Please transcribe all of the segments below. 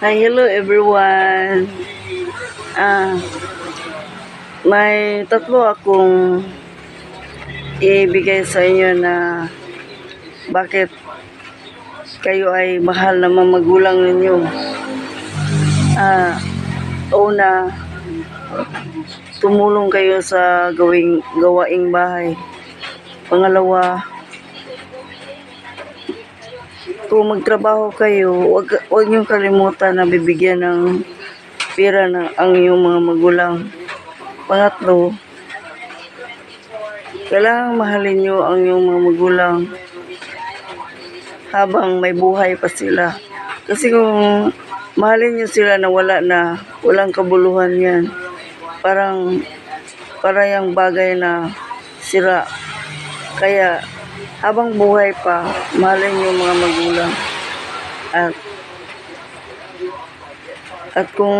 Hi, hello everyone. Ah, may tatlo akong ibigay sa inyo na bakit kayo ay mahal na mga magulang ninyo. Una, tumulong kayo sa gawaing bahay. Pangalawa, kung magtrabaho kayo, wag niyong kalimutan na bibigyan ng pera ang iyong mga magulang. Pangatlo, kailangang mahalin niyo ang iyong mga magulang habang may buhay pa sila. Kasi kung mahalin niyo sila na walang kabuluhan yan, para yung bagay na sira. Kaya habang buhay pa, mahalin niyo mga magulang. At kung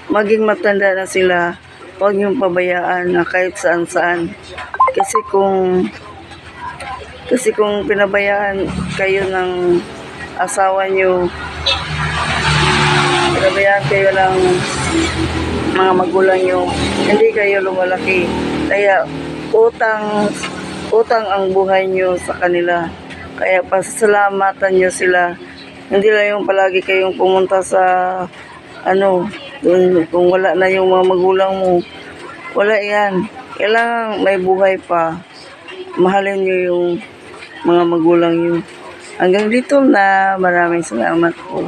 maging matanda na sila, huwag niyong pabayaan na kahit saan-saan. Kasi kung pinabayaan kayo ng asawa niyo, pinabayaan kayo ng mga magulang niyo, hindi kayo lumalaki. Kaya utang ang buhay niyo sa kanila. Kaya pasasalamatan niyo sila. Hindi lang yung palagi kayong pumunta sa dun, kung wala na yung mga magulang mo. Wala yan. Kailangan may buhay pa. Mahalin niyo yung mga magulang niyo. Hanggang dito na. Maraming salamat po.